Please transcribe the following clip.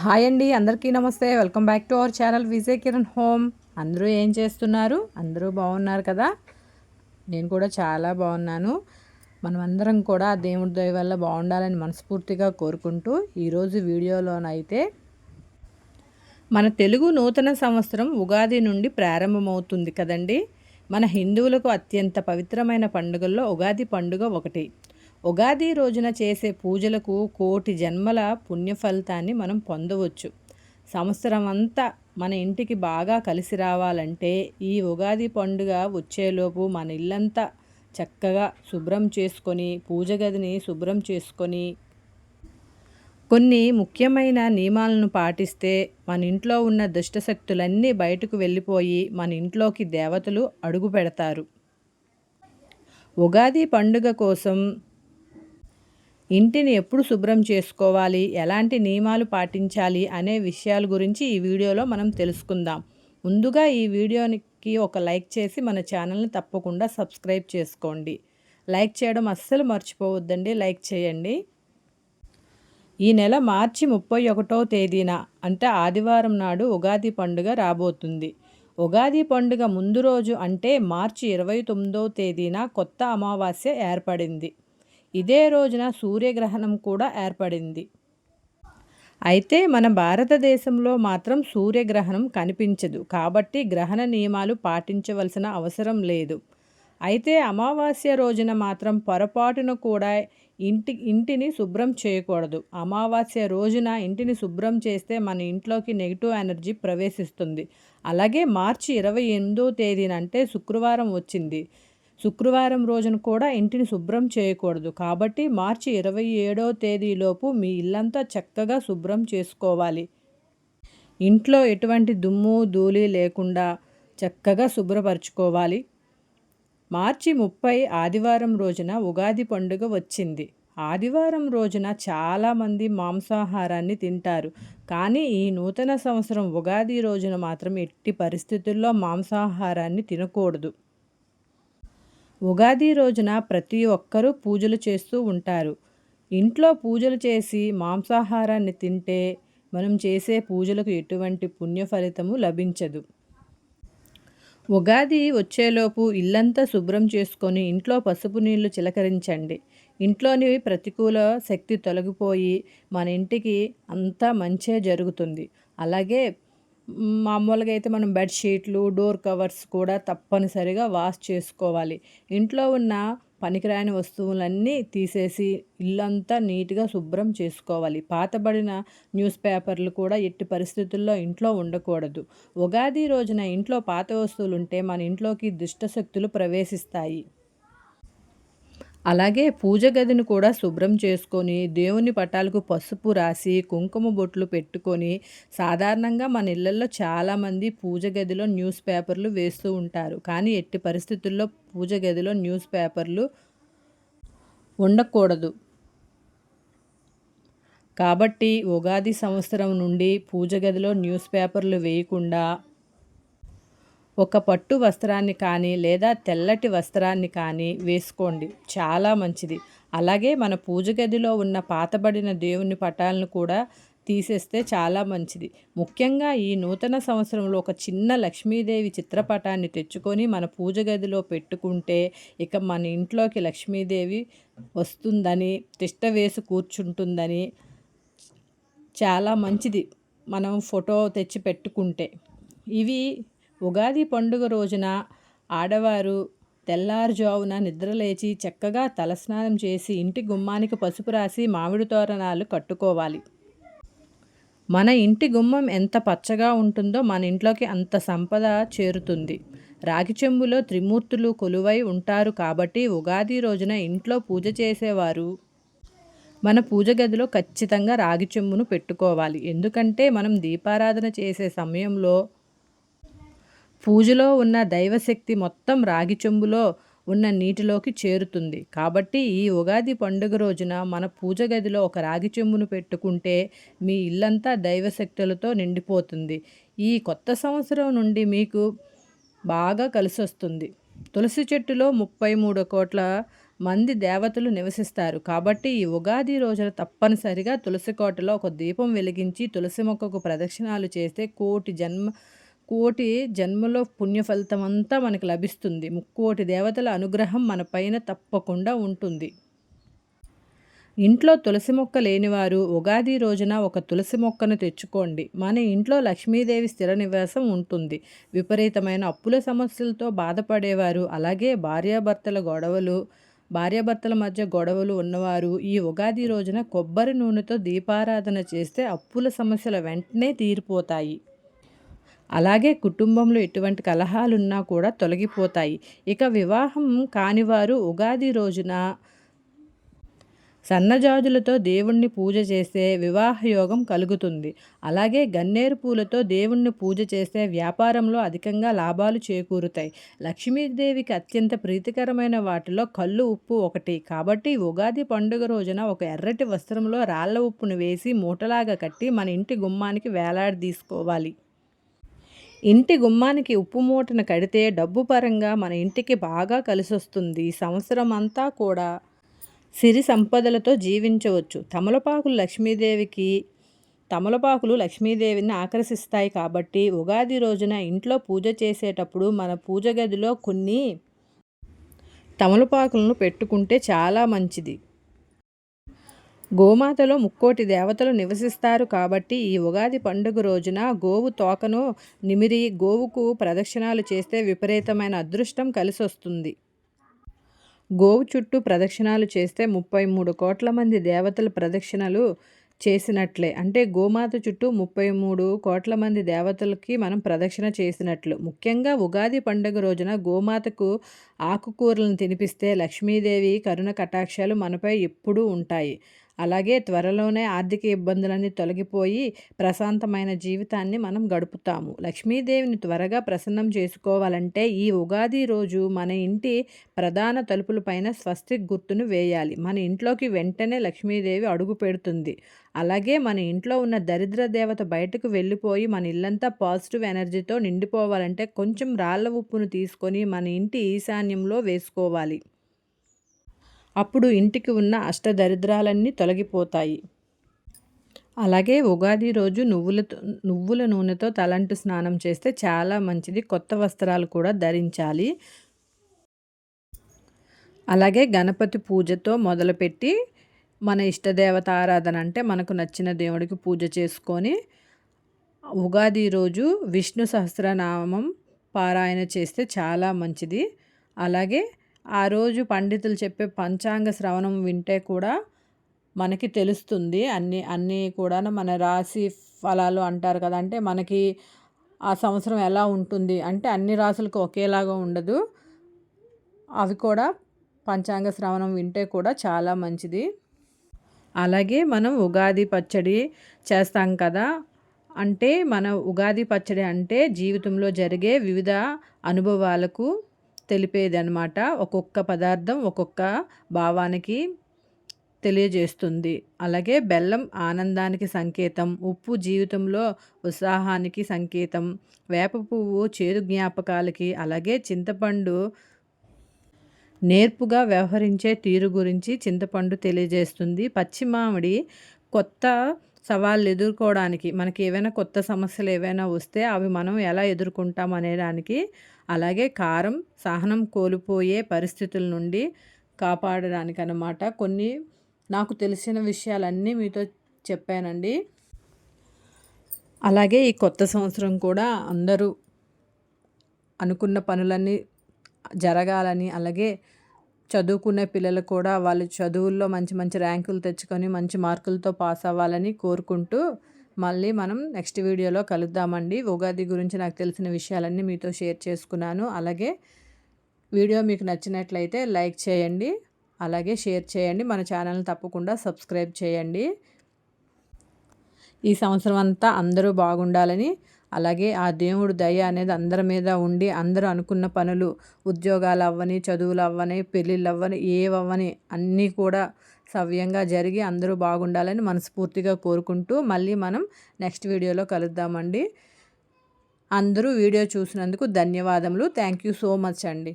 Hi అండి, అందరికీ నమస్తే. Welcome back to our channel Vijay Kiran home. అందరూ ఏం చేస్తున్నారు? అందరూ బాగున్నారు కదా? నేను కూడా చాలా బాగున్నాను. మనమందరం కూడా దేవుడి దయ వల్ల బాగుండాలని మనస్ఫూర్తిగా కోరుకుంటూ ఈరోజు వీడియోలోనైతే మన తెలుగు నూతన సంవత్సరం ఉగాది నుండి ప్రారంభమవుతుంది కదండి. మన హిందువులకు అత్యంత పవిత్రమైన పండుగల్లో ఉగాది పండుగ ఒకటి. ఉగాది రోజున చేసే పూజలకు కోటి జన్మల పుణ్య ఫలితాన్ని మనం పొందవచ్చు. సంవత్సరం అంతా మన ఇంటికి బాగా కలిసి రావాలంటే ఈ ఉగాది పండుగ వచ్చేలోపు మన ఇల్లంతా చక్కగా శుభ్రం చేసుకొని, పూజ గదిని శుభ్రం చేసుకొని, కొన్ని ముఖ్యమైన నియమాలను పాటిస్తే మన ఇంట్లో ఉన్న దుష్టశక్తులన్నీ బయటకు వెళ్ళిపోయి మన ఇంట్లోకి దేవతలు అడుగు పెడతారు. ఉగాది పండుగ కోసం ఇంటిని ఎప్పుడు శుభ్రం చేసుకోవాలి, ఎలాంటి నియమాలు పాటించాలి అనే విషయాల గురించి ఈ వీడియోలో మనం తెలుసుకుందాం. ముందుగా ఈ వీడియోకి ఒక లైక్ చేసి మన ఛానల్ని తప్పకుండా సబ్స్క్రైబ్ చేసుకోండి. లైక్ చేయడం అస్సలు మర్చిపోవద్దండి, లైక్ చేయండి. ఈ నెల మార్చి 31వ తేదీన అంటే ఆదివారం నాడు ఉగాది పండుగ రాబోతుంది. ఉగాది పండుగ ముందు రోజు అంటే మార్చి 29వ తేదీన కొత్త అమావాస్య ఏర్పడింది. ఇదే రోజున సూర్యగ్రహణం కూడా ఏర్పడింది. అయితే మన భారతదేశంలో మాత్రం సూర్యగ్రహణం కనిపించదు, కాబట్టి గ్రహణ నియమాలు పాటించవలసిన అవసరం లేదు. అయితే అమావాస్య రోజున మాత్రం పొరపాటున కూడా ఇంటిని శుభ్రం చేయకూడదు. అమావాస్య రోజున ఇంటిని శుభ్రం చేస్తే మన ఇంట్లోకి నెగిటివ్ ఎనర్జీ ప్రవేశిస్తుంది. అలాగే మార్చి 28వ తేదీన అంటే శుక్రవారం వచ్చింది. శుక్రవారం రోజున కూడా ఇంటిని శుభ్రం చేయకూడదు. కాబట్టి మార్చి 27వ తేదీలోపు మీ ఇల్లంతా చక్కగా శుభ్రం చేసుకోవాలి. ఇంట్లో ఎటువంటి దుమ్ము ధూళి లేకుండా చక్కగా శుభ్రపరచుకోవాలి. మార్చి 30 ఆదివారం రోజున ఉగాది పండుగ వచ్చింది. ఆదివారం రోజున చాలామంది మాంసాహారాన్ని తింటారు. కానీ ఈ నూతన సంవత్సరం ఉగాది రోజున మాత్రం ఎట్టి పరిస్థితుల్లో మాంసాహారాన్ని తినకూడదు. ఉగాది రోజున ప్రతి ఒక్కరూ పూజలు చేస్తూ ఉంటారు. ఇంట్లో పూజలు చేసి మాంసాహారాన్ని తింటే మనం చేసే పూజలకు ఎటువంటి పుణ్య ఫలితము లభించదు. ఉగాది వచ్చేలోపు ఇల్లంతా శుభ్రం చేసుకొని ఇంట్లో పసుపు నీళ్లు చిలకరించండి. ఇంట్లోని ప్రతికూల శక్తి తొలగిపోయి మన ఇంటికి అంతా మంచే జరుగుతుంది. అలాగే మామూలుగా అయితే మనం బెడ్షీట్లు, డోర్ కవర్స్ కూడా తప్పనిసరిగా వాష్ చేసుకోవాలి. ఇంట్లో ఉన్న పనికిరాని వస్తువులన్నీ తీసేసి ఇల్లంతా నీట్గా శుభ్రం చేసుకోవాలి. పాతబడిన న్యూస్ పేపర్లు కూడా ఎట్టి పరిస్థితుల్లో ఇంట్లో ఉండకూడదు. ఉగాది రోజున ఇంట్లో పాత వస్తువులు ఉంటే మన ఇంట్లోకి దుష్టశక్తులు ప్రవేశిస్తాయి. అలాగే పూజ గదిని కూడా శుభ్రం చేసుకొని దేవుని పటాలకు పసుపు రాసి కుంకుమ బొట్లు పెట్టుకొని, సాధారణంగా మన ఇళ్లలో చాలామంది పూజ గదిలో న్యూస్ పేపర్లు వేస్తూ ఉంటారు. కానీ ఎట్టి పరిస్థితుల్లో పూజ గదిలో న్యూస్ పేపర్లు ఉండకూడదు. కాబట్టి ఉగాది సంవత్సరం నుండి పూజ గదిలో న్యూస్ పేపర్లు వేయకుండా ఒక పట్టు వస్త్రాన్ని కానీ లేదా తెల్లటి వస్త్రాన్ని కానీ వేసుకోండి, చాలా మంచిది. అలాగే మన పూజ గదిలో ఉన్న పాతబడిన దేవుని పటాలను కూడా తీసేస్తే చాలా మంచిది. ముఖ్యంగా ఈ నూతన సంవత్సరంలో ఒక చిన్న లక్ష్మీదేవి చిత్రపటాన్ని తెచ్చుకొని మన పూజ గదిలో పెట్టుకుంటే ఇక మన ఇంట్లోకి లక్ష్మీదేవి వస్తుందని, తిష్ట వేసి కూర్చుంటుందని చాలా మంచిది మనం ఫోటో తెచ్చి పెట్టుకుంటే. ఇవి ఉగాది పండుగ రోజున ఆడవారు తెల్లారుజామున నిద్రలేచి చక్కగా తలస్నానం చేసి ఇంటి గుమ్మానికి పసుపు రాసి మామిడి తోరణాలు కట్టుకోవాలి. మన ఇంటి గుమ్మం ఎంత పచ్చగా ఉంటుందో మన ఇంట్లోకి అంత సంపద చేరుతుంది. రాగి చెంబులో త్రిమూర్తులు కొలువై ఉంటారు. కాబట్టి ఉగాది రోజున ఇంట్లో పూజ చేసేవారు మన పూజ గదిలో ఖచ్చితంగా రాగి చెంబును పెట్టుకోవాలి. ఎందుకంటే మనం దీపారాధన చేసే సమయంలో పూజలో ఉన్న దైవశక్తి మొత్తం రాగి చెంబులో ఉన్న నీటిలోకి చేరుతుంది. కాబట్టి ఈ ఉగాది పండుగ రోజున మన పూజ గదిలో ఒక రాగి చెంబును పెట్టుకుంటే మీ ఇల్లంతా దైవశక్తులతో నిండిపోతుంది. ఈ కొత్త సంవత్సరం నుండి మీకు బాగా కలిసి వస్తుంది. తులసి చెట్టులో 33 కోట్ల మంది దేవతలు నివసిస్తారు. కాబట్టి ఈ ఉగాది రోజున తప్పనిసరిగా తులసి కోటలో ఒక దీపం వెలిగించి తులసి మొక్కకు ప్రదక్షిణాలు చేస్తే కోటి జన్మలో పుణ్య ఫలితమంతా మనకు లభిస్తుంది. ముక్కోటి దేవతల అనుగ్రహం మన పైన తప్పకుండా ఉంటుంది. ఇంట్లో తులసి మొక్క లేనివారు ఉగాది రోజున ఒక తులసి మొక్కను తెచ్చుకోండి. మన ఇంట్లో లక్ష్మీదేవి స్థిర నివాసం ఉంటుంది. విపరీతమైన అప్పుల సమస్యలతో బాధపడేవారు, అలాగే భార్యాభర్తల మధ్య గొడవలు ఉన్నవారు ఈ ఉగాది రోజున కొబ్బరి నూనెతో దీపారాధన చేస్తే అప్పుల సమస్యలు వెంటనే తీరిపోతాయి. అలాగే కుటుంబంలో ఎటువంటి కలహాలున్నా కూడా తొలగిపోతాయి. ఇక వివాహం కానివారు ఉగాది రోజున సన్నజాజులతో దేవుణ్ణి పూజ చేస్తే వివాహ యోగం కలుగుతుంది. అలాగే గన్నేరు పూలతో దేవుణ్ణి పూజ చేస్తే వ్యాపారంలో అధికంగా లాభాలు చేకూరుతాయి. లక్ష్మీదేవికి అత్యంత ప్రీతికరమైన వాటిలో కల్లు ఉప్పు ఒకటి. కాబట్టి ఉగాది పండుగ రోజున ఒక ఎర్రటి వస్త్రంలో రాళ్ల ఉప్పును వేసి మూటలాగా కట్టి మన ఇంటి గుమ్మానికి వేలాడదీసుకోవాలి. ఇంటి గుమ్మానికి ఉప్పు మూటను కడితే డబ్బు పరంగా మన ఇంటికి బాగా కలిసొస్తుంది. ఈ సంవత్సరం అంతా కూడా సిరి సంపదలతో జీవించవచ్చు. తమలపాకులు లక్ష్మీదేవిని ఆకర్షిస్తాయి. కాబట్టి ఉగాది రోజున ఇంట్లో పూజ చేసేటప్పుడు మన పూజ గదిలో కొన్ని తమలపాకులను పెట్టుకుంటే చాలా మంచిది. గోమాతలో ముక్కోటి దేవతలు నివసిస్తారు. కాబట్టి ఈ ఉగాది పండుగ రోజున గోవు తోకను నిమిరి గోవుకు ప్రదక్షిణాలు చేస్తే విపరీతమైన అదృష్టం కలిసొస్తుంది. గోవు చుట్టూ ప్రదక్షిణాలు చేస్తే 33 కోట్ల మంది దేవతల ప్రదక్షిణలు చేసినట్లే. అంటే గోమాత చుట్టూ 33 కోట్ల మంది దేవతలకి మనం ప్రదక్షిణ చేసినట్లు. ముఖ్యంగా ఉగాది పండుగ రోజున గోమాతకు ఆకుకూరలను తినిపిస్తే లక్ష్మీదేవి కరుణ కటాక్షాలు మనపై ఎప్పుడూ ఉంటాయి. అలాగే త్వరలోనే ఆర్థిక ఇబ్బందులన్నీ తొలగిపోయి ప్రశాంతమైన జీవితాన్ని మనం గడుపుతాము. లక్ష్మీదేవిని త్వరగా ప్రసన్నం చేసుకోవాలంటే ఈ ఉగాది రోజు మన ఇంటి ప్రధాన తలుపులపైన స్వస్తిక్ గుర్తును వేయాలి. మన ఇంట్లోకి వెంటనే లక్ష్మీదేవి అడుగు పెడుతుంది. అలాగే మన ఇంట్లో ఉన్న దరిద్ర దేవత బయటకు వెళ్ళిపోయి మన ఇల్లంతా పాజిటివ్ ఎనర్జీతో నిండిపోవాలంటే కొంచెం రాళ్ళ ఉప్పును తీసుకొని మన ఇంటి ఈశాన్యంలో వేసుకోవాలి. అప్పుడు ఇంటికి ఉన్న అష్టదరిద్రాలన్నీ తొలగిపోతాయి. అలాగే ఉగాది రోజు నువ్వుల నూనెతో తలంటు స్నానం చేస్తే చాలా మంచిది. కొత్త వస్త్రాలు కూడా ధరించాలి. అలాగే గణపతి పూజతో మొదలుపెట్టి మన ఇష్టదేవత ఆరాధన అంటే మనకు నచ్చిన దేవుడికి పూజ చేసుకొని ఉగాది రోజు విష్ణు సహస్రనామం పారాయణ చేస్తే చాలా మంచిది. అలాగే ఆ రోజు పండితులు చెప్పే పంచాంగ శ్రవణం వింటే కూడా మనకి తెలుస్తుంది. అన్నీ కూడా మన రాశి ఫలాలు అంటారు కదా. అంటే మనకి ఆ సంవత్సరం ఎలా ఉంటుంది అంటే అన్ని రాశులకు ఒకేలాగా ఉండదు. అవి కూడా పంచాంగ శ్రవణం వింటే కూడా చాలా మంచిది. అలాగే మనం ఉగాది పచ్చడి చేస్తాం కదా. అంటే మన ఉగాది పచ్చడి అంటే జీవితంలో జరిగే వివిధ అనుభవాలకు తెలిపేదనమాట. ఒక్కొక్క పదార్థం ఒక్కొక్క భావానికి తెలియజేస్తుంది. అలాగే బెల్లం ఆనందానికి సంకేతం, ఉప్పు జీవితంలో ఉత్సాహానికి సంకేతం, వేప పువ్వు చేదు జ్ఞాపకాలకి, అలాగే చింతపండు నేర్పుగా వ్యవహరించే తీరు గురించి చింతపండు తెలియజేస్తుంది. పచ్చి మామిడి కొత్త సవాళ్ళు ఎదుర్కోవడానికి, మనకి ఏవైనా కొత్త సమస్యలు ఏవైనా వస్తే అవి మనం ఎలా ఎదుర్కొంటాం అనేదానికి. అలాగే కారం సహనం కోల్పోయే పరిస్థితుల నుండి కాపాడడానికి అన్నమాట. కొన్ని నాకు తెలిసిన విషయాలన్నీ మీతో చెప్పానండి. అలాగే ఈ కొత్త సంవత్సరం కూడా అందరూ అనుకున్న పనులన్నీ జరగాలని, అలాగే చదువుకునే పిల్లలు కూడా వాళ్ళ చదువుల్లో మంచి మంచి ర్యాంకులు తెచ్చుకొని మంచి మార్కులతో పాస్ అవ్వాలని కోరుకుంటూ మళ్ళీ మనం నెక్స్ట్ వీడియోలో కలుద్దామండి. ఉగాది గురించి నాకు తెలిసిన విషయాలన్నీ మీతో షేర్ చేసుకున్నాను. అలాగే వీడియో మీకు నచ్చినట్లయితే లైక్ చేయండి, అలాగే షేర్ చేయండి. మన ఛానల్ని తప్పకుండా సబ్స్క్రైబ్ చేయండి. ఈ సంవత్సరం అంతా అందరూ బాగుండాలని, అలాగే ఆ దేవుడు దయ అనేది అందరి మీద ఉండి అందరూ అనుకున్న పనులు, ఉద్యోగాలు అవ్వని, చదువులు అవ్వని, పెళ్ళిళ్ళు అవ్వని, ఏవవ్వని అన్నీ కూడా సవ్యంగా జరిగి అందరూ బాగుండాలని మనస్ఫూర్తిగా కోరుకుంటూ మళ్ళీ మనం నెక్స్ట్ వీడియోలో కలుద్దామండి. అందరూ వీడియో చూసినందుకు ధన్యవాదములు. థ్యాంక్ యూ సో మచ్ అండి.